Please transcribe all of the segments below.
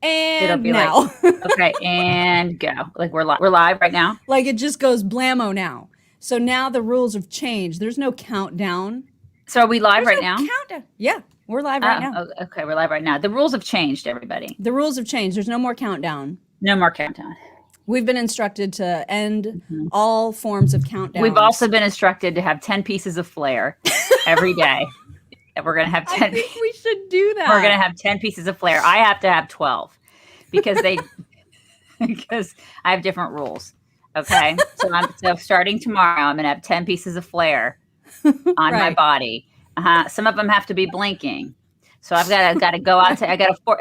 And be now. Okay, and go. Like we're live right now. Like it just goes blammo now. So now the rules have changed. There's no countdown. So are we live right now? Countdown. Yeah, we're live right now. Okay, we're live right now. The rules have changed, everybody. The rules have changed. There's no more countdown. No more countdown. We've been instructed to end all forms of countdown. We've also been instructed to have 10 pieces of flair every day. We're going to have 10. I think we should do that. We're going to have 10 pieces of flair. I have to have 12 because because I have different rules. Okay. So starting tomorrow, I'm going to have 10 pieces of flair on my body. Some of them have to be blinking. So I've got to go out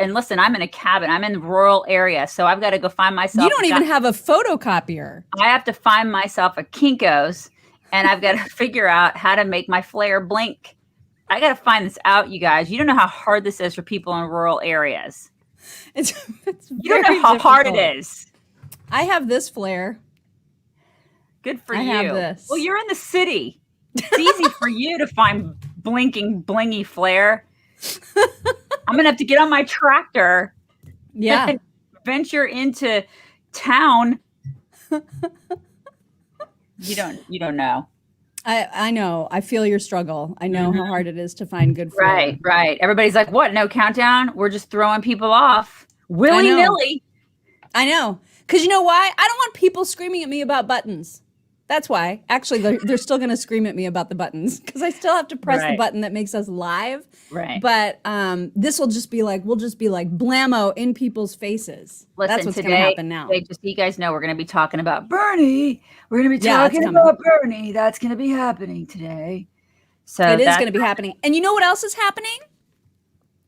and listen, I'm in a cabin. I'm in the rural area. So I've got to go find myself. You don't even have a photocopier. I have to find myself a Kinko's and I've got to figure out how to make my flare blink. I got to find this out, you guys. You don't know how hard this is for people in rural areas. It's you don't know how hard it is. I have this flare. Good for you. I have this. Well, you're in the city. It's easy for you to find blinking, blingy flare. I'm going to have to get on my tractor. Yeah. And venture into town. You don't know. I know. I feel your struggle. I know how hard it is to find good flare. Right. Everybody's like, what? No countdown? We're just throwing people off. Willy-nilly. I know. Because you know why? I don't want people screaming at me about buttons. That's why. Actually, they're still going to scream at me about the buttons because I still have to press the button that makes us live. Right. But this will just be like, we'll just be like blammo in people's faces. Listen, that's what's going to happen now. Just so you guys know, we're going to be talking about Bernie. We're going to be talking about Bernie. That's going to be happening today. So it is going to be happening. And you know what else is happening?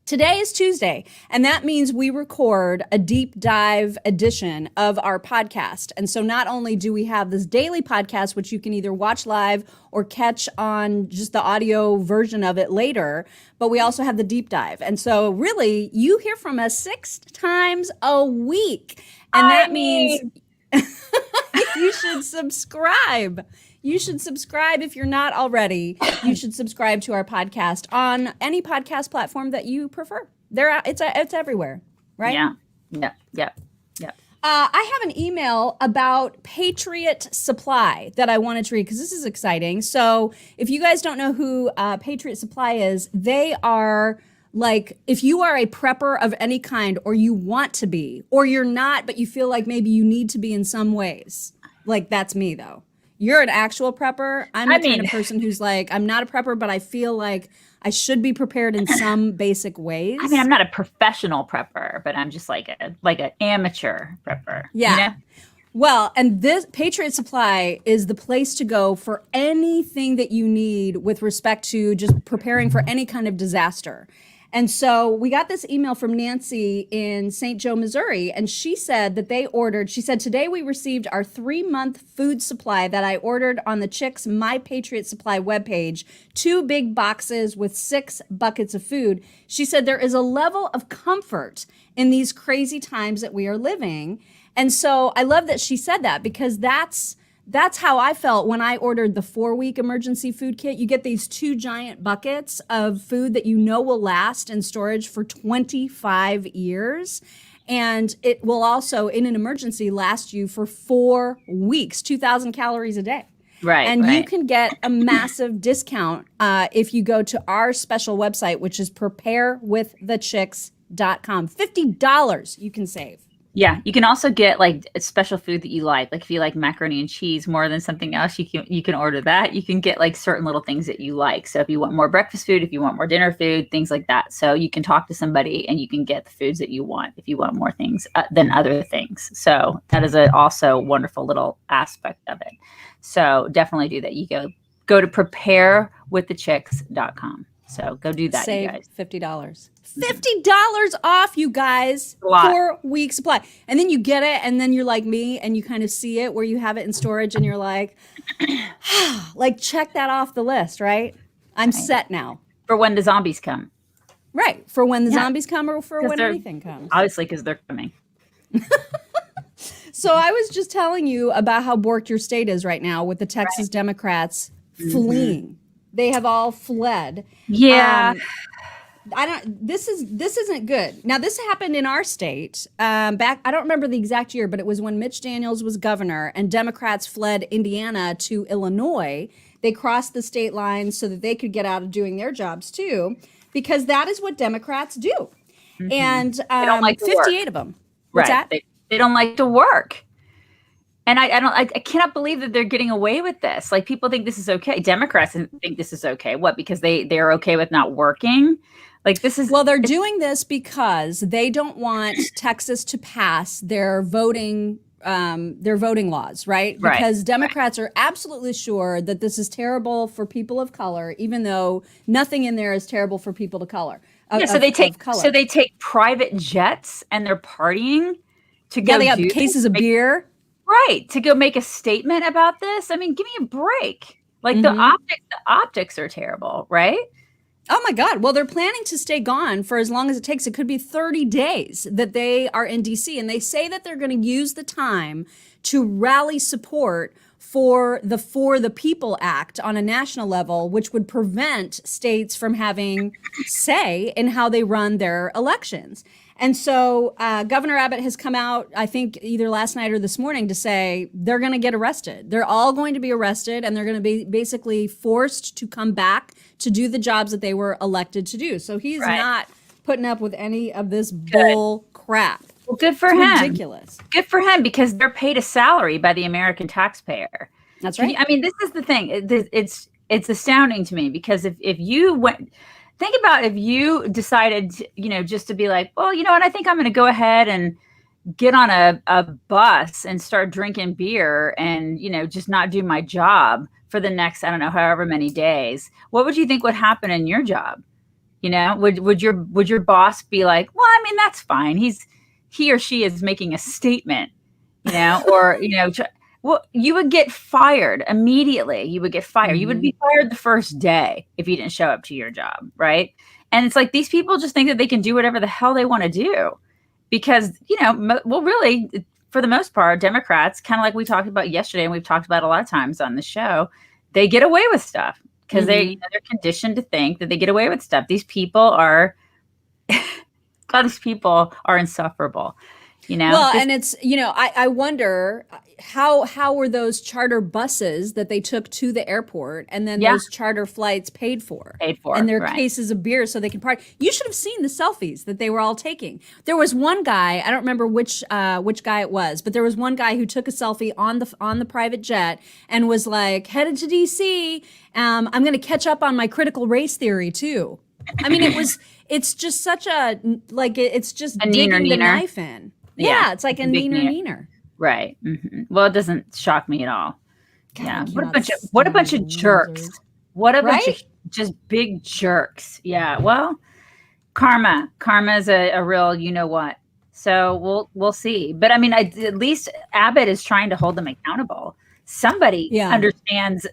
Today is Tuesday, and that means we record a deep dive edition of our podcast. And so not only do we have this daily podcast, which you can either watch live or catch on just the audio version of it later, but we also have the deep dive. And so really, you hear from us 6 times a week. And that means you should subscribe. You should subscribe if you're not already. You should subscribe to our podcast on any podcast platform that you prefer. It's everywhere, right? Yeah. I have an email about Patriot Supply that I wanted to read because this is exciting. So if you guys don't know who Patriot Supply is, they are like, if you are a prepper of any kind, or you want to be, or you're not, but you feel like maybe you need to be in some ways. Like, that's me though. You're an actual prepper. I'm the kind of person who's like, I'm not a prepper, but I feel like I should be prepared in some basic ways. I mean, I'm not a professional prepper, but I'm just like an amateur prepper. Yeah. You know? Well, and this Patriot Supply is the place to go for anything that you need with respect to just preparing for any kind of disaster. And so we got this email from Nancy in St. Joe, Missouri, and she said that she said, today we received our 3-month food supply that I ordered on the Chicks My Patriot Supply webpage, 2 big boxes with 6 buckets of food. She said there is a level of comfort in these crazy times that we are living. And so I love that she said that because that's how I felt when I ordered the 4-week emergency food kit. You get these 2 giant buckets of food that you know will last in storage for 25 years. And it will also, in an emergency, last you for 4 weeks, 2,000 calories a day. Right. And you can get a massive discount if you go to our special website, which is preparewiththechicks.com. $50 you can save. Yeah, you can also get like a special food that you like. Like if you like macaroni and cheese more than something else, you can order that. You can get like certain little things that you like. So if you want more breakfast food, if you want more dinner food, things like that. So you can talk to somebody and you can get the foods that you want if you want more things than other things. So that is also a wonderful little aspect of it. So definitely do that. You go to preparewiththechicks.com. So go do that, Save you guys. $50. $50 off, you guys. 4-week supply. And then you get it, and then you're like me, and you kind of see it where you have it in storage, and you're like, like, check that off the list, right? I'm set now. For when the zombies come. Right. For when the zombies come or for when anything comes. Obviously, because they're coming. So I was just telling you about how borked your state is right now with the Texas Democrats fleeing. They have all fled. Yeah. This isn't good. Now, this happened in our state back. I don't remember the exact year, but it was when Mitch Daniels was governor and Democrats fled Indiana to Illinois. They crossed the state lines so that they could get out of doing their jobs too, because that is what Democrats do. And They don't like to 58 work. of them. What's Right. that? They don't like to work. And I cannot believe that they're getting away with this. Like, people think this is okay. Democrats think this is okay. What? Because they're okay with not working? Like, this is, Well, they're doing this because they don't want Texas to pass their voting laws, right? Right. Because Democrats are absolutely sure that this is terrible for people of color, even though nothing in there is terrible for people of color. yeah, so they take private jets and they're partying to go They got do cases of beer. right, to go make a statement about this. I mean, give me a break. Like, the optics are terrible, right? Oh my God. Well, they're planning to stay gone for as long as it takes. It could be 30 days that they are in DC. And they say that they're going to use the time to rally support for the People Act on a national level, which would prevent states from having say in how they run their elections. And so Governor Abbott has come out, I think either last night or this morning, to say they're going to get arrested. They're all going to be arrested, and they're going to be basically forced to come back to do the jobs that they were elected to do. So he's not putting up with any of this bull crap. Well, good for It's him. ridiculous. Good for him, because they're paid a salary by the American taxpayer. That's right. I mean, this is the thing. It's astounding to me, because if you went, think about if you decided, just to be like, well, you know what, I think I'm going to go ahead and get on a bus and start drinking beer and, just not do my job for the next, I don't know, however many days. What would you think would happen in your job? Would your boss be like, well, I mean, that's fine. He or she is making a statement, or, well, you would get fired immediately. You would get fired. You would be fired the first day if you didn't show up to your job, right? And it's like, these people just think that they can do whatever the hell they want to do, because, well, really, for the most part, Democrats, kind of like we talked about yesterday, and we've talked about a lot of times on the show, they get away with stuff because they're conditioned to think that they get away with stuff. These people are, God, these people are insufferable. Well, and it's, I wonder how were those charter buses that they took to the airport, and then those charter flights paid for and their cases of beer so they can party. You should have seen the selfies that they were all taking. There was one guy, I don't remember which guy it was, but there was one guy who took a selfie on the private jet and was like, headed to DC. I'm going to catch up on my critical race theory too. I mean, it's just such it's just digging the knife in. Yeah, it's like a neener. Right. Well, it doesn't shock me at all. God, what a bunch of jerks. What a bunch of just big jerks. Yeah. Well, karma is a real, what. So we'll see. But I mean, at least Abbott is trying to hold them accountable. Somebody understands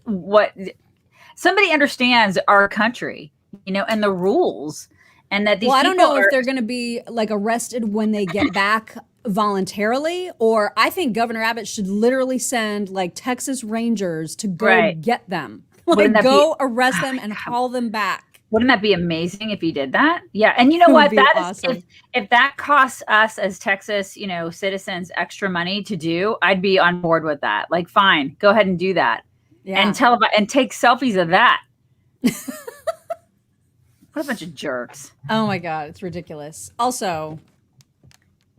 our country, and the rules. And that these I don't know if they're going to be like arrested when they get back voluntarily, or I think Governor Abbott should literally send like Texas Rangers to go get them, arrest them and haul them back. Wouldn't that be amazing if he did that? Yeah. And you know what? That awesome. Is if that costs us as Texas, citizens extra money to do, I'd be on board with that. Like, fine, go ahead and do that. Yeah. And take selfies of that. What a bunch of jerks. Oh my God, it's ridiculous. Also,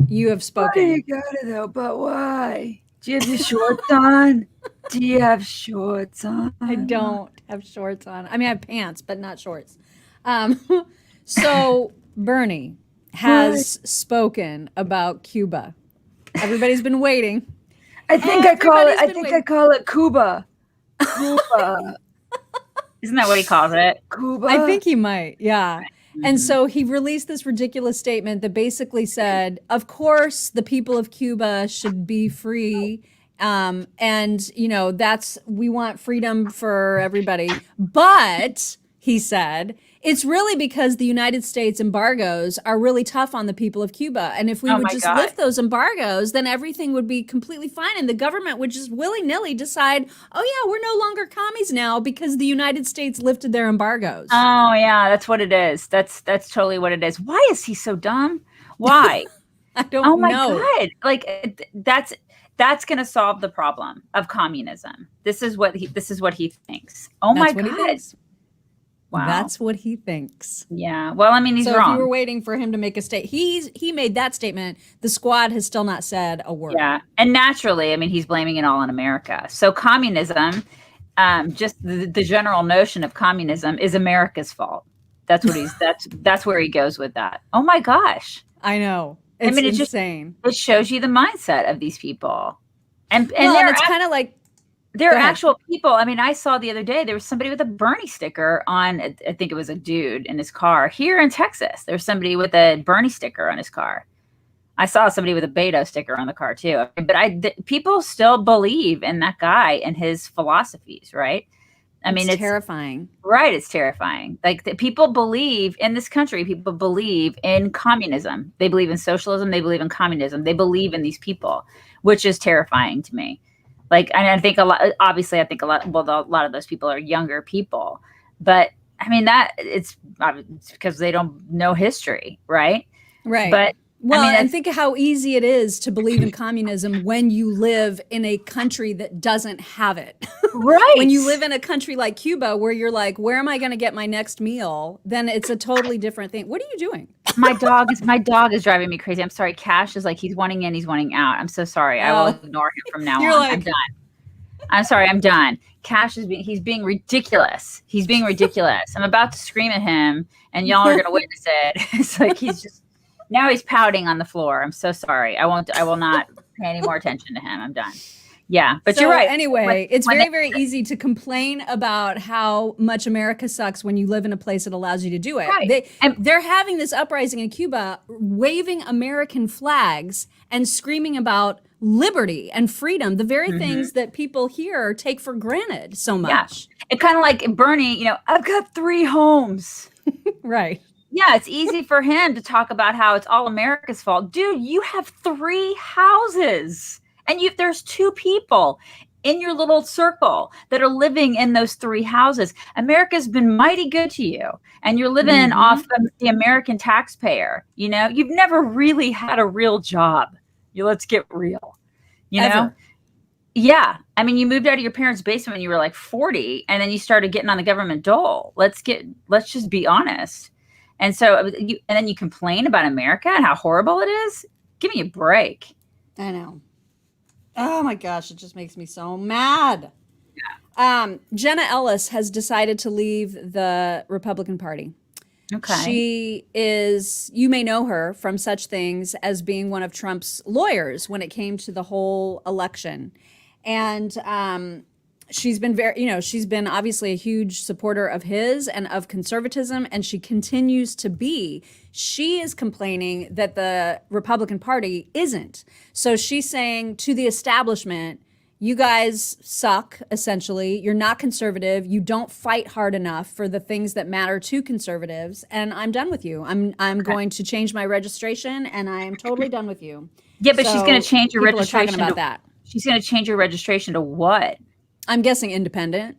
you have spoken. Why you got it though? But why? Do you have your shorts on? Do you have shorts on? I don't have shorts on. I mean, I have pants, but not shorts. So Bernie has spoken about Cuba. Everybody's been waiting. I think I call it Cuba. Cuba. Isn't that what he calls it? Cuba. I think he might. Yeah. And so he released this ridiculous statement that basically said, of course, the people of Cuba should be free. And, we want freedom for everybody. But he said, It's really because the United States embargoes are really tough on the people of Cuba. And if we would just lift those embargoes, then everything would be completely fine. And the government would just willy-nilly decide, oh yeah, we're no longer commies now because the United States lifted their embargoes. Oh yeah, that's what it is. That's totally what it is. Why is he so dumb? Why? I don't know. Oh my God. Like that's going to solve the problem of communism. This is what he thinks. Oh my God. Wow. That's what he thinks. Yeah. Well, I mean, he's wrong. If you were waiting for him to make a statement, he made that statement. The squad has still not said a word. Yeah. And naturally, I mean, he's blaming it all on America. So communism, just the general notion of communism is America's fault. That's what that's where he goes with that. Oh my gosh. I know. It's insane. It shows you the mindset of these people. And it's kind of like, they're actual people. I mean, I saw the other day, there was somebody with a Bernie sticker on, I think it was a dude in his car here in Texas. There's somebody with a Bernie sticker on his car. I saw somebody with a Beto sticker on the car too. But people still believe in that guy and his philosophies, right? I mean, it's terrifying. Right. It's terrifying. Like people believe in this country, people believe in communism. They believe in socialism. They believe in communism. They believe in these people, which is terrifying to me. Like, and I think a lot of those people are younger people, but I mean it's because they don't know history. Right. Right. But well, I mean, and think how easy it is to believe in communism when you live in a country that doesn't have it. Right. When you live in a country like Cuba, where you're like, where am I going to get my next meal? Then it's a totally different thing. What are you doing? My dog is driving me crazy. I'm sorry. Cash is like, he's wanting in, he's wanting out. I'm so sorry. I will ignore him from now on. I'm done. I'm sorry. I'm done. Cash he's being ridiculous. He's being ridiculous. I'm about to scream at him and y'all are going to witness it. It's like, now he's pouting on the floor. I'm so sorry. I will not pay any more attention to him. I'm done. Yeah, but you're right. Anyway, it's very easy to complain about how much America sucks when you live in a place that allows you to do it. Right. They're having this uprising in Cuba, waving American flags and screaming about liberty and freedom, the very things that people here take for granted so much. Yeah. It kind of like Bernie, I've got 3 homes. Right. Yeah, it's easy for him to talk about how it's all America's fault. Dude, you have 3 houses. And there's 2 people in your little circle that are living in those 3 houses. America's been mighty good to you. And you're living off the American taxpayer. You've never really had a real job. Let's get real. Ever. Yeah. I mean, you moved out of your parents' basement when you were like 40, and then you started getting on the government dole. Let's just be honest. And so, then you complain about America and how horrible it is. Give me a break. I know. Oh my gosh, it just makes me so mad. Yeah. Jenna Ellis has decided to leave the Republican Party. Okay. She is, you may know her from such things as being one of Trump's lawyers when it came to the whole election. And she's been she's been obviously a huge supporter of his and of conservatism, and she continues to be. She is complaining that the Republican Party isn't. So she's saying to the establishment, you guys suck, essentially. You're not conservative. You don't fight hard enough for the things that matter to conservatives. And I'm done with you. I'm going to change my registration, and I am totally done with you. Yeah, but she's going to change your registration. Talking about that. She's going to change your registration to what? I'm guessing independent.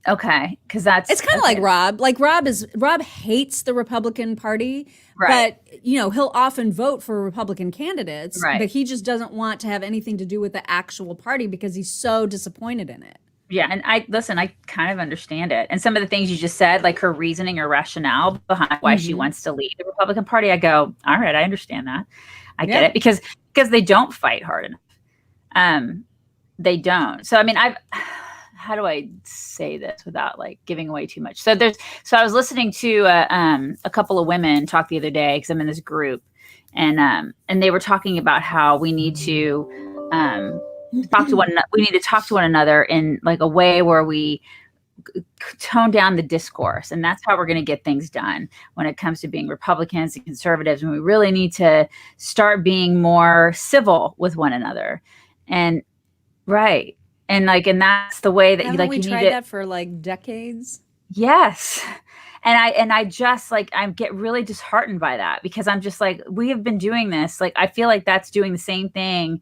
Okay, because it's kind of like Rob. Like Rob hates the Republican Party, right. But he'll often vote for Republican candidates, right. But he just doesn't want to have anything to do with the actual party because he's so disappointed in it. Yeah, and I kind of understand it. And some of the things you just said, like her reasoning or rationale behind why she wants to leave the Republican Party, I go, all right, I understand that. I get it because they don't fight hard enough. They don't. So I mean, how do I say this without like giving away too much? So I was listening to a couple of women talk the other day because I'm in this group, and they were talking about how we need to talk to one another in like a way where we tone down the discourse, and that's how we're going to get things done when it comes to being Republicans and conservatives. And we really need to start being more civil with one another, and right. And that's the way that Haven't we tried that for like decades? Yes. I just like, I get really disheartened by that, because I'm just like, we have been doing this. Like, I feel like that's doing the same thing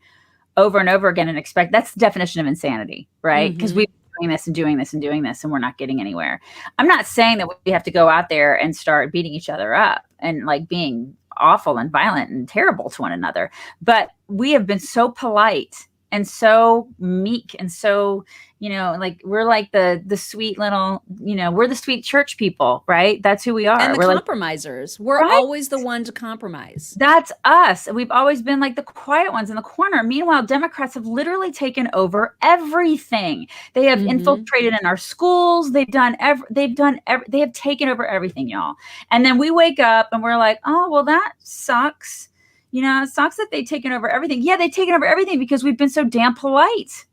over and over again and expect, that's the definition of insanity, right? Because we've been doing this and doing this and doing this and we're not getting anywhere. I'm not saying that we have to go out there and start beating each other up and like being awful and violent and terrible to one another, but we have been so polite and so meek and so, you know, like we're like the sweet little, you know, we're the sweet church people, right? That's who we are. And the we're compromisers. We're right? always the one to compromise. That's us. We've always been like the quiet ones in the corner. Meanwhile, Democrats have literally taken over everything. They have infiltrated in our schools. They have taken over everything, y'all. And then we wake up and we're like, oh, well, that sucks. You know, it sucks that they've taken over everything. Yeah, they've taken over everything because we've been so damn polite.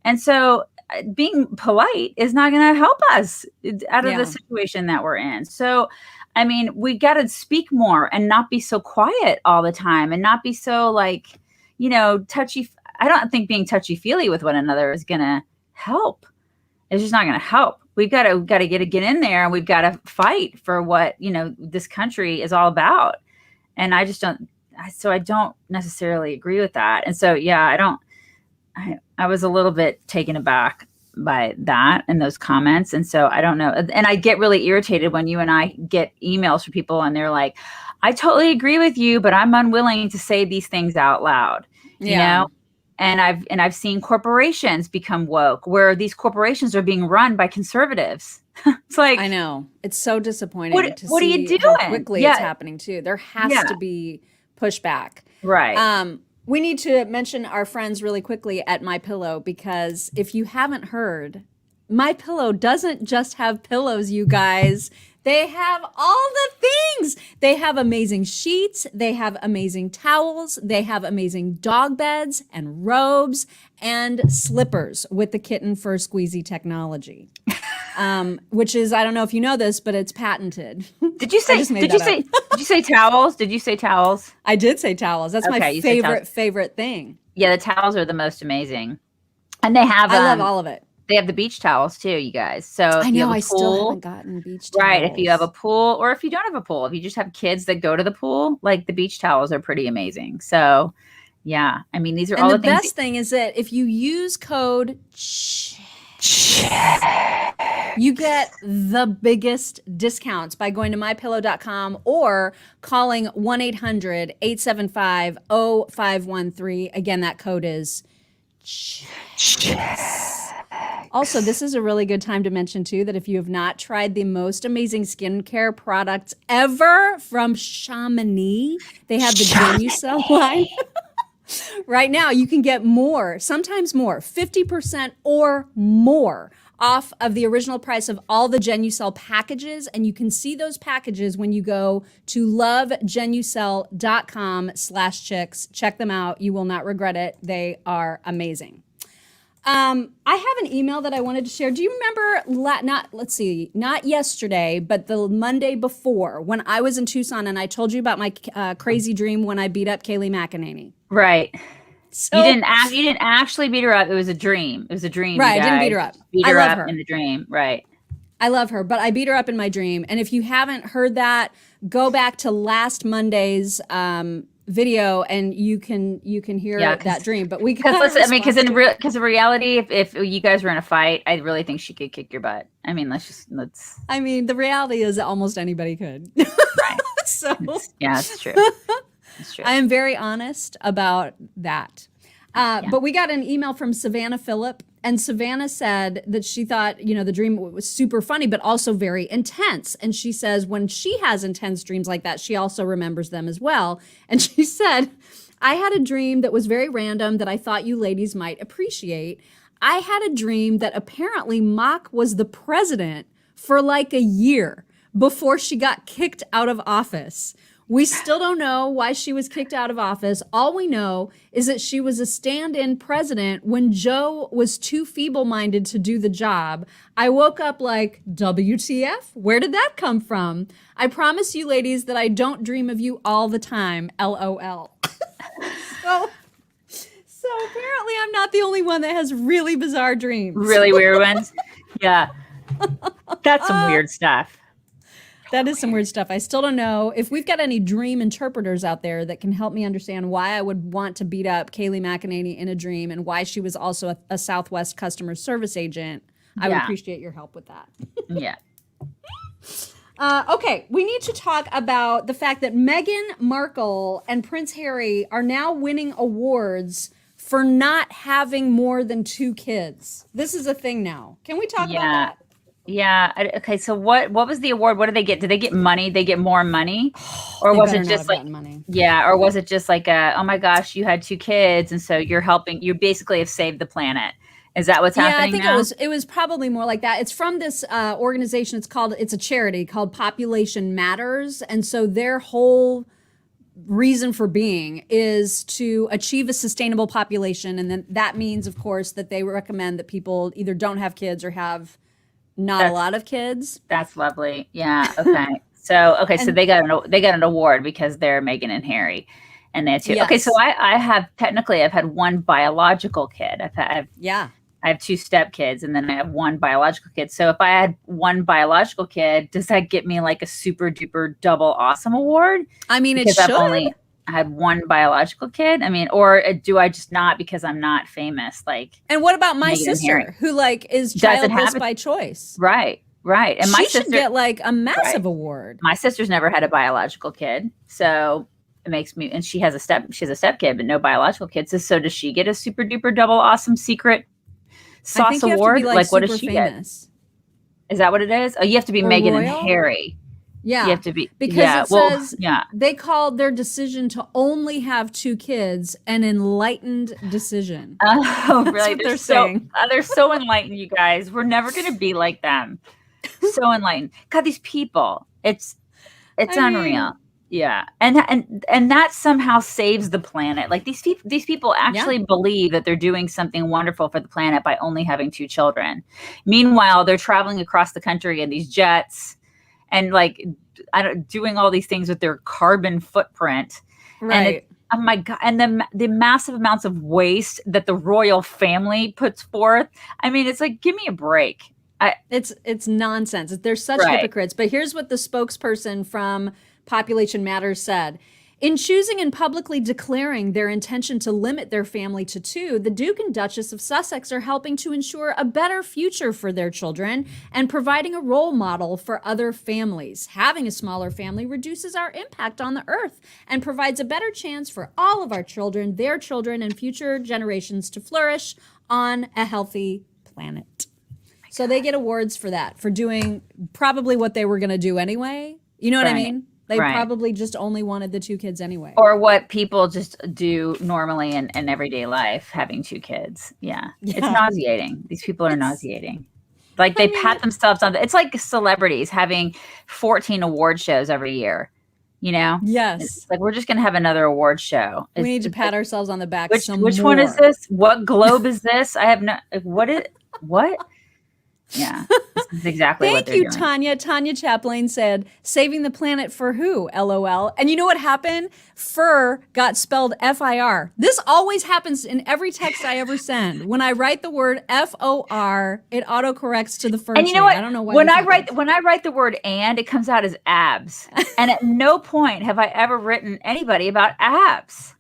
And so being polite is not going to help us out of the situation that we're in. So, I mean, we got to speak more and not be so quiet all the time and not be so like, you know, touchy. I don't think being touchy-feely with one another is going to help. It's just not going to help. We've got to get in there, and we've got to fight for what, you know, this country is all about. And I just don't. So I don't necessarily agree with that. And so, yeah, I was a little bit taken aback by that and those comments. And so I don't know. And I get really irritated when you and I get emails from people and they're like, I totally agree with you, but I'm unwilling to say these things out loud, you know? And I've seen corporations become woke, where these corporations are being run by conservatives. It's like, I know, it's so disappointing what are you doing? How quickly it's happening too. There has to be pushback. Right. We need to mention our friends really quickly at MyPillow, because if you haven't heard, MyPillow doesn't just have pillows, you guys. They have all the things. They have amazing sheets. They have amazing towels. They have amazing dog beds and robes and slippers with the kitten fur squeezy technology. Which is, I don't know if you know this, but it's patented. Did you say towels? Did you say towels? I did say towels. That's my favorite thing. Yeah, the towels are the most amazing. And they have, I love all of it. They have the beach towels too, you guys. So I know, I still haven't gotten beach towels. Right. If you have a pool, or if you don't have a pool, if you just have kids that go to the pool, like the beach towels are pretty amazing. So yeah, I mean, these are all the things. And the best thing is that if you use code you get the biggest discounts by going to mypillow.com or calling 1-800-875-0513. Again, that code is Also, this is a really good time to mention too that if you have not tried the most amazing skincare products ever from Chamonix, they have the Genucell line. Right now, you can get more, sometimes more, 50% or more off of the original price of all the Genucell packages. And you can see those packages when you go to lovegenucell.com/chicks. Check them out. You will not regret it. They are amazing. I have an email that I wanted to share. Do you remember, not yesterday, but the Monday before, when I was in Tucson and I told you about my crazy dream when I beat up Kaylee McEnany? Right. So, you didn't actually beat her up. It was a dream. It was a dream. Right. I didn't beat her up. Beat her up in the dream. Right. I love her, but I beat her up in my dream. And if you haven't heard that, go back to last Monday's video and you can hear that dream. But because in reality, if you guys were in a fight, I really think she could kick your butt. I mean, the reality is almost anybody could. Right. So it's true. It's true. I am very honest about that. But we got an email from Savannah Phillip, and Savannah said that she thought, the dream was super funny, but also very intense. And she says when she has intense dreams like that, she also remembers them as well. And she said, I had a dream that was very random that I thought you ladies might appreciate. I had a dream that apparently Mock was the president for like a year before she got kicked out of office. We still don't know why she was kicked out of office. All we know is that she was a stand-in president when Joe was too feeble-minded to do the job. I woke up like, WTF? Where did that come from? I promise you ladies that I don't dream of you all the time, LOL. So apparently I'm not the only one that has really bizarre dreams. Really weird ones? Yeah. That's some weird stuff. That is some weird stuff. I still don't know if we've got any dream interpreters out there that can help me understand why I would want to beat up Kaylee McEnany in a dream and why she was also a Southwest customer service agent. I would appreciate your help with that. Yeah. Okay, we need to talk about the fact that Meghan Markle and Prince Harry are now winning awards for not having more than 2 kids. This is a thing now. Can we talk about that? Yeah. Okay. So what was the award? What did they get? Did they get money? They get more money, or was it just like money? Yeah, or was it just like oh my gosh, you had 2 kids, and so you're helping. You basically have saved the planet. Is that what's happening? Yeah, I think it was probably more like that. It's from this organization. It's a charity called Population Matters, and so their whole reason for being is to achieve a sustainable population, and then that means, of course, that they recommend that people either don't have kids or have a lot of kids. That's lovely. Yeah. Okay. So they got an award because they're Meghan and Harry, and they had 2. Yes. Okay. So I've had 1 biological kid. I have 2 stepkids, and then I have 1 biological kid. So if I had 1 biological kid, does that get me like a super duper double awesome award? I mean, because it should. I've only had 1 biological kid. I mean, or do I just not because I'm not famous? Like, and what about my sister who like is childless by choice? Right. And my sister should get like a massive award. My sister's never had a biological kid, so it makes me. And she has a step kid, but no biological kids. So does she get a super duper double awesome secret sauce award? Like what does she famous. Get? Is that what it is? Oh, you have to be Meghan and Harry. Yeah, you have to be because it says they called their decision to only have 2 kids an enlightened decision. Oh, really? They're saying. They're so enlightened, you guys. We're never going to be like them. So enlightened. God, these people. It's unreal. Yeah, and that somehow saves the planet. Like these people actually believe that they're doing something wonderful for the planet by only having 2 children. Meanwhile, they're traveling across the country in these jets and like doing all these things with their carbon footprint. Right. And oh my God! And the massive amounts of waste that the royal family puts forth. I mean, it's like, give me a break. It's nonsense. They're such hypocrites. But here's what the spokesperson from Population Matters said. In choosing and publicly declaring their intention to limit their family to 2, the Duke and Duchess of Sussex are helping to ensure a better future for their children and providing a role model for other families. Having a smaller family reduces our impact on the earth and provides a better chance for all of our children, their children, and future generations to flourish on a healthy planet. So they get awards for that, for doing probably what they were going to do anyway. You know what I mean? They probably just only wanted the 2 kids anyway. Or what people just do normally in everyday life, having 2 kids. Yeah. It's nauseating. These people are nauseating. Like they pat themselves on it's like celebrities having 14 award shows every year. You know? Yes. It's like we're just going to have another award show. We need to pat ourselves on the back. Which one is this? What globe is this? I have no. What? Yeah, this is exactly what they're doing. Thank you, Tanya. Tanya Chaplain said, saving the planet for who? LOL. And you know what happened? Fur got spelled F-I-R. This always happens in every text I ever send. When I write the word F-O-R, it autocorrects to the fur And you know what? I don't know why. When I write the word and, it comes out as abs. And at no point have I ever written anybody about abs.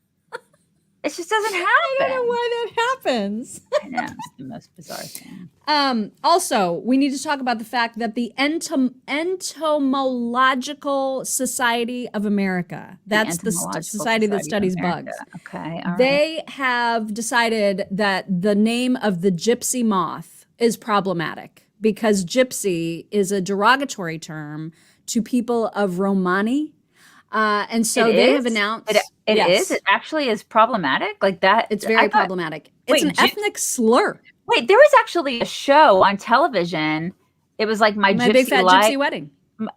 It just doesn't happen. I don't know why that happens. I know. It's the most bizarre thing. Also, we need to talk about the fact that the Entomological Society of America, that's the society that studies bugs. Okay. All right. They have decided that the name of the gypsy moth is problematic because gypsy is a derogatory term to people of Romani. And so they have announced it actually is problematic like that. It's very problematic. It's an ethnic slur. Wait, there was actually a show on television. It was like my Big Fat Gypsy Wedding.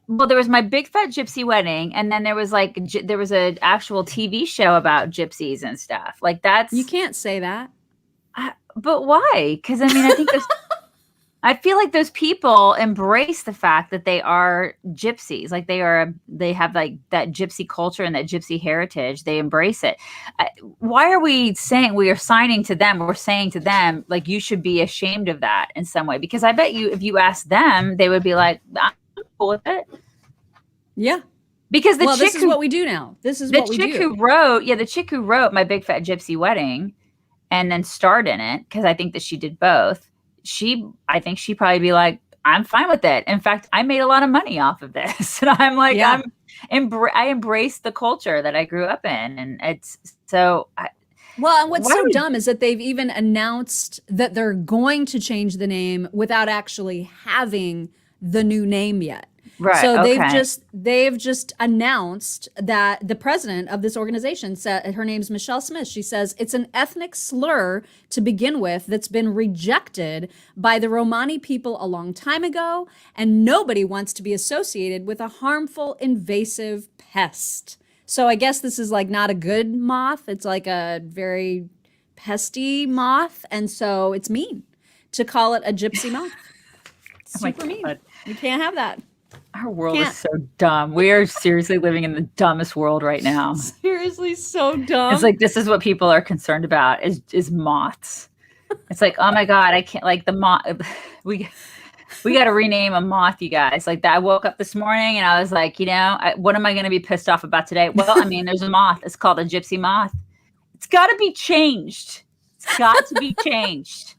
Well, there was My Big Fat Gypsy Wedding, and then there was an actual TV show about gypsies and stuff. Like that's you can't say that. But why? Because I mean, I think I feel like those people embrace the fact that they are gypsies. Like they have like that gypsy culture and that gypsy heritage. They embrace it. Why are we saying we are signing to them? We're saying to them, like, you should be ashamed of that in some way. Because I bet you, if you ask them, they would be like, I'm cool with it. Yeah. Because the chick this is what we do now. This is what we do. The chick who wrote My Big Fat Gypsy Wedding and then starred in it, because I think that she did both. I think she'd probably be like, I'm fine with it. In fact, I made a lot of money off of this. And I'm like, I embrace the culture that I grew up in. And it's so... Well, and what's so dumb is that they've even announced that they're going to change the name without actually having the new name yet. Right. So they've just announced that the president of this organization said, her name's Michelle Smith. She says it's an ethnic slur to begin with that's been rejected by the Romani people a long time ago, and nobody wants to be associated with a harmful, invasive pest. So I guess this is like not a good moth. It's like a very pesty moth. And so it's mean to call it a gypsy moth. Super mean. You can't have that. Our world is so dumb. We are seriously living in the dumbest world right now. Seriously, so dumb. It's like, this is what people are concerned about is moths. It's like, oh my God, I can't, like the moth. We got to rename a moth, you guys. Like that. I woke up this morning and I was like, what am I going to be pissed off about today? Well, I mean, there's a moth. It's called a gypsy moth. It's got to be changed. It's got to be changed.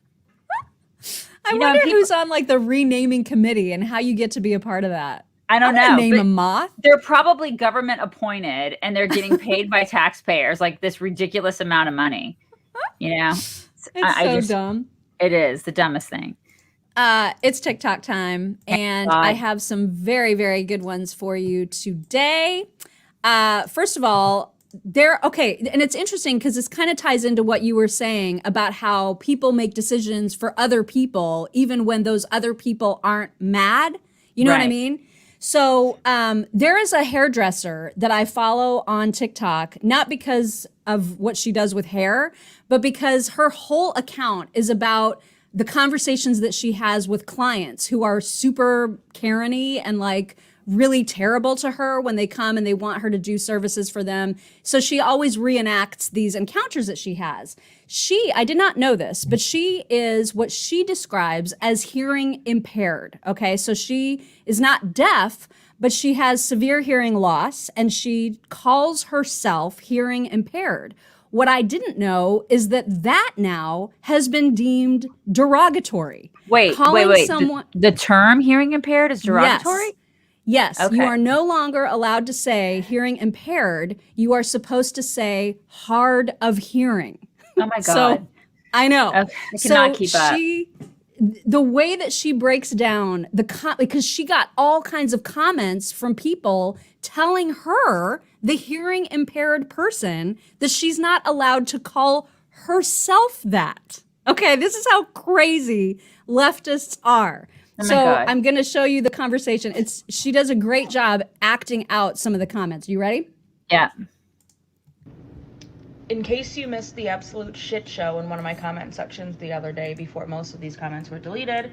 I wonder who's on like the renaming committee and how you get to be a part of that. I don't know. Name a moth. They're probably government appointed and they're getting paid by taxpayers like this ridiculous amount of money. It's so dumb. It is the dumbest thing. It's TikTok time, and I have some very, very good ones for you today. First of all, and it's interesting because this kind of ties into what you were saying about how people make decisions for other people, even when those other people aren't mad. You know what I mean? So there is a hairdresser that I follow on TikTok, not because of what she does with hair, but because her whole account is about the conversations that she has with clients who are super Karen-y and like really terrible to her when they come and they want her to do services for them. So she always reenacts these encounters that she has. I did not know this, but she is what she describes as hearing impaired. Okay. So she is not deaf, but she has severe hearing loss and she calls herself hearing impaired. What I didn't know is that now has been deemed derogatory. Wait. The term hearing impaired is derogatory? Yes. Okay. You are no longer allowed to say hearing impaired. You are supposed to say hard of hearing. Oh my God. So, I know. Okay. I cannot keep up. The way that she breaks down because she got all kinds of comments from people telling her, the hearing impaired person, that she's not allowed to call herself that. Okay, this is how crazy leftists are. Oh my So God. I'm going to show you the conversation. She does a great job acting out some of the comments. You ready? Yeah. In case you missed the absolute shit show in one of my comment sections the other day before most of these comments were deleted,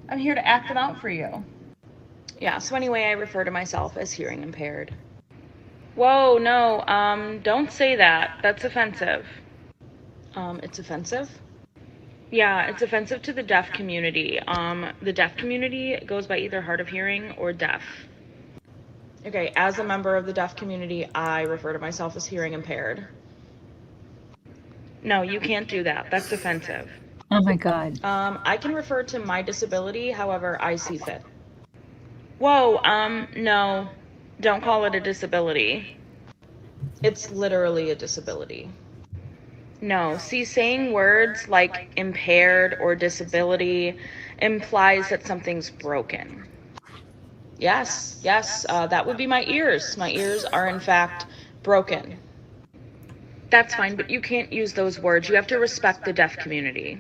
I'm here to act them out for you. Yeah, so anyway, I refer to myself as hearing impaired. Whoa, no, don't say that. That's offensive. It's offensive? Yeah, it's offensive to the deaf community. The deaf community goes by either hard of hearing or deaf. Okay, as a member of the deaf community, I refer to myself as hearing impaired. No, you can't do that. That's offensive. Oh my God. I can refer to my disability however I see fit. Whoa, no. Don't call it a disability. It's literally a disability. No, see, saying words like impaired or disability implies that something's broken. Yes, that would be my ears. My ears are in fact broken. That's fine, but you can't use those words. You have to respect the deaf community.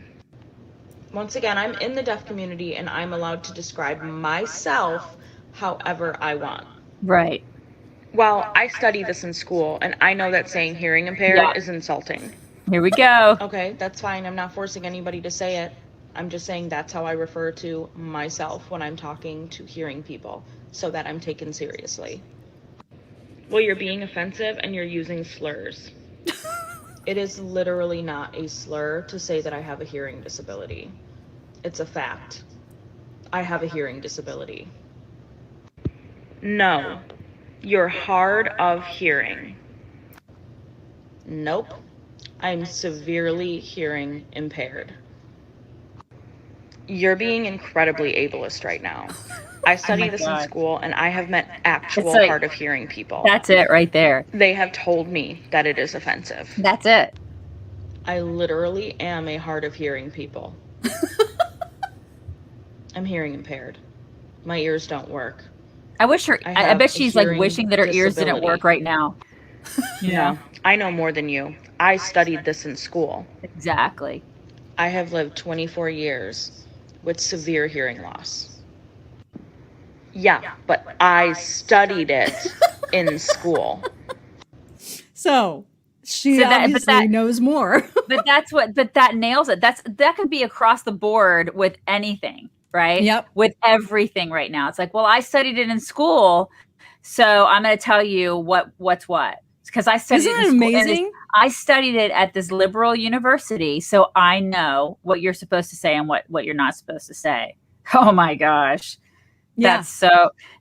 Once again, I'm in the deaf community and I'm allowed to describe myself however I want. Right. Well, I study this in school and I know that saying hearing impaired is insulting. Here we go. Okay, that's fine. I'm not forcing anybody to say it. I'm just saying that's how I refer to myself when I'm talking to hearing people, so that I'm taken seriously. Well, you're being offensive and you're using slurs. It is literally not a slur to say that I have a hearing disability. It's a fact. I have a hearing disability. No, You're hard of hearing. Nope. I'm severely hearing impaired. You're being incredibly ableist right now. I study this in school, and I have met actual like, hard of hearing people. That's it right there. They have told me that it is offensive. That's it. I literally am a hard of hearing people. I'm hearing impaired. My ears don't work. I bet she's like wishing that her ears didn't work right now. Yeah. I know more than you. I studied this in school. Exactly. I have lived 24 years with severe hearing loss. Yeah, but I studied it in school. So she obviously knows more. but that nails it. That could be across the board with anything, right? Yep. With everything right now. It's like, well, I studied it in school, so I'm going to tell you what's what. Because I studied Isn't it it in amazing? I studied it at this liberal university, so I know what you're supposed to say and what you're not supposed to say. Oh my gosh. Yeah.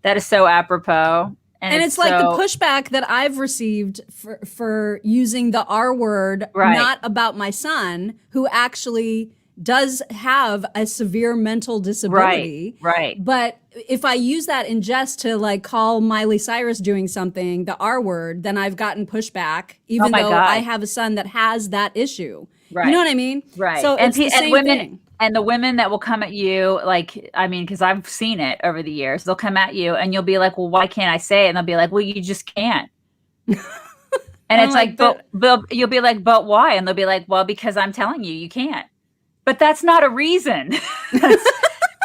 That is so apropos. And it's like the pushback that I've received for using the R word, not about my son, who actually does have a severe mental disability. Right. But if I use that in jest to like call Miley Cyrus doing something, the R word, then I've gotten pushback, even though I have a son that has that issue. Right. You know what I mean? Right. So it's the same thing. And the women that will come at you, like, I mean, because I've seen it over the years, they'll come at you and you'll be like, well, why can't I say it? And they'll be like, well, you just can't. And it's like, but you'll be like, but why? And they'll be like, well, because I'm telling you, you can't. But that's not a reason.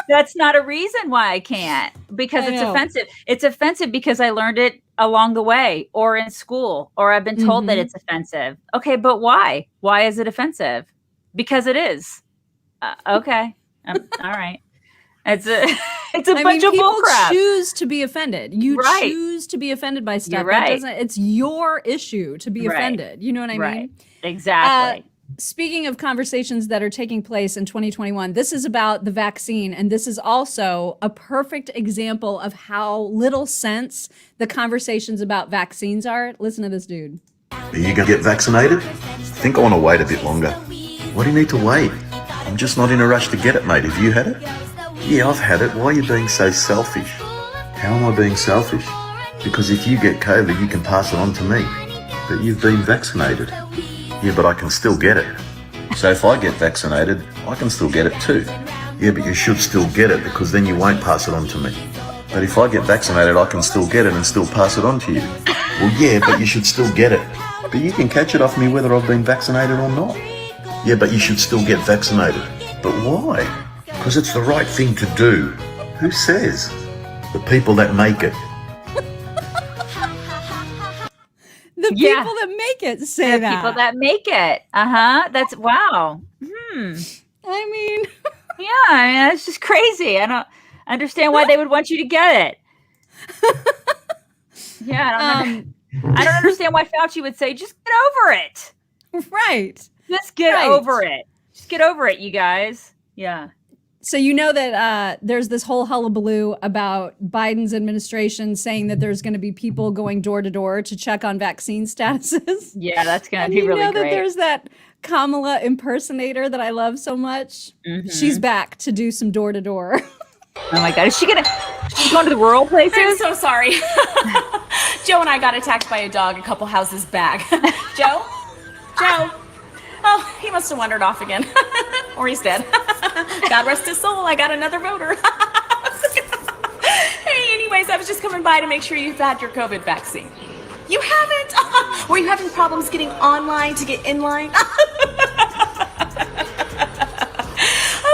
That's not a reason why I can't, because it's offensive. It's offensive because I learned it along the way or in school, or I've been told that it's offensive. Okay, but why? Why is it offensive? Because it is. Okay. All right. It's a bunch of bull crap. People choose to be offended. You choose to be offended by stuff. It's your issue to be offended. You know what I mean? Exactly. Speaking of conversations that are taking place in 2021, this is about the vaccine. And this is also a perfect example of how little sense the conversations about vaccines are. Listen to this dude. Are you going to get vaccinated? I think I want to wait a bit longer. Why do you need to wait? I'm just not in a rush to get it, mate. Have you had it? Yeah, I've had it. Why are you being so selfish? How am I being selfish? Because if you get COVID, you can pass it on to me. But you've been vaccinated. Yeah, but I can still get it. So if I get vaccinated, I can still get it too. Yeah, but you should still get it because then you won't pass it on to me. But if I get vaccinated, I can still get it and still pass it on to you. Well, yeah, but you should still get it. But you can catch it off me whether I've been vaccinated or not. Yeah, but you should still get vaccinated. But why? Because it's the right thing to do. Who says? The people that make it. The people that make it say that. People that make it. That's wow. I mean, it's just crazy. I don't understand why they would want you to get it. I don't understand why Fauci would say, just get over it. Right. Just get over it. Just get over it, you guys. Yeah. So you know that there's this whole hullabaloo about Biden's administration saying that there's going to be people going door to door to check on vaccine statuses. Yeah, that's going to be really great. You know that there's that Kamala impersonator that I love so much. She's back to do some door to door. Oh my God, she's going to the rural places? I'm so sorry. Joe and I got attacked by a dog a couple houses back. Joe? Oh, he must have wandered off again. Or he's dead. God rest his soul, I got another voter. Hey, anyways, I was just coming by to make sure you've had your COVID vaccine. You haven't? Were you having problems getting online to get in line?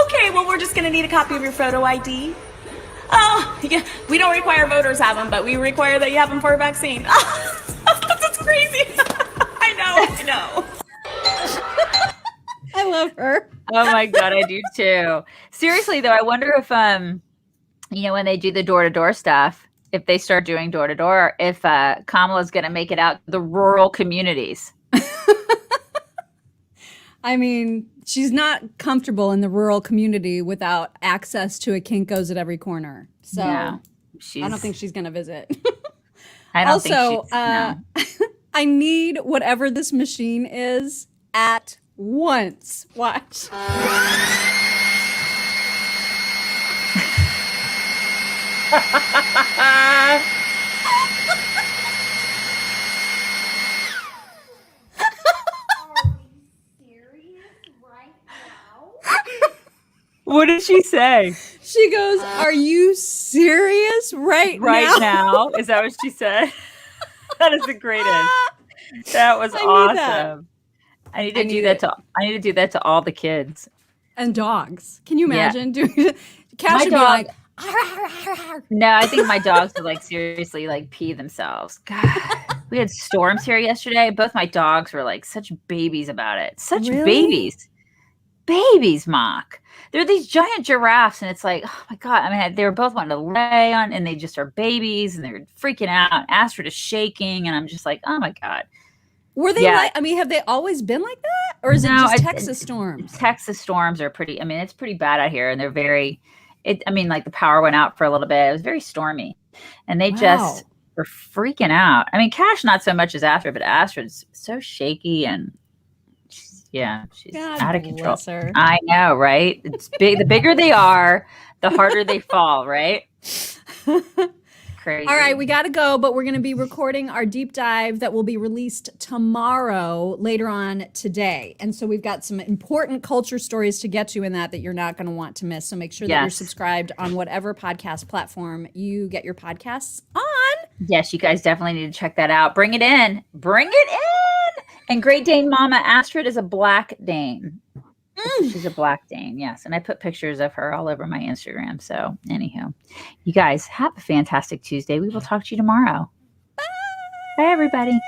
Okay, well, we're just going to need a copy of your photo ID. Oh, yeah, we don't require voters have them, but we require that you have them for a vaccine. That's crazy. I know. I love her. Oh my God, I do too. Seriously though, I wonder if when they do the door-to-door stuff, if they start doing door-to-door, if Kamala's gonna make it out to the rural communities. I mean, she's not comfortable in the rural community without access to a Kinko's at every corner. So Yeah, I don't think she's gonna visit. I don't Also, think she's, no. I need whatever this machine is at once. Watch. What did she say? She goes, "Are you serious right now? Is that what she said? That is the greatest. That was awesome. I need to do that to all the kids and dogs. Can you imagine doing? Cash would be like, no, I think my dogs would like seriously like pee themselves. God, we had storms here yesterday. Both my dogs were like such babies about it. Such babies, Mock. They're these giant giraffes, and it's like, oh my God. I mean, they were both wanting to lay on, and they just are babies, and they're freaking out. Astrid is shaking, and I'm just like, oh my God. Were they like, I mean, have they always been like that? Or is it just Texas storms? Texas storms are pretty, I mean, it's pretty bad out here, and they're very, I mean, like the power went out for a little bit. It was very stormy, and they just were freaking out. I mean, Cash, not so much as Astrid, but Astrid's so shaky, and she's out of control. Her. I know, right? It's big. The bigger they are, the harder they fall, right? Crazy. All right, we got to go, but we're going to be recording our deep dive that will be released tomorrow, later on today. And so we've got some important culture stories to get to in that you're not going to want to miss. So make sure that you're subscribed on whatever podcast platform you get your podcasts on. Yes, you guys definitely need to check that out. Bring it in. Bring it in. And Great Dane Mama Astrid is a Black Dane. She's a Black Dane, yes. And I put pictures of her all over my Instagram. So, anywho, you guys have a fantastic Tuesday. We will talk to you tomorrow. Bye, everybody.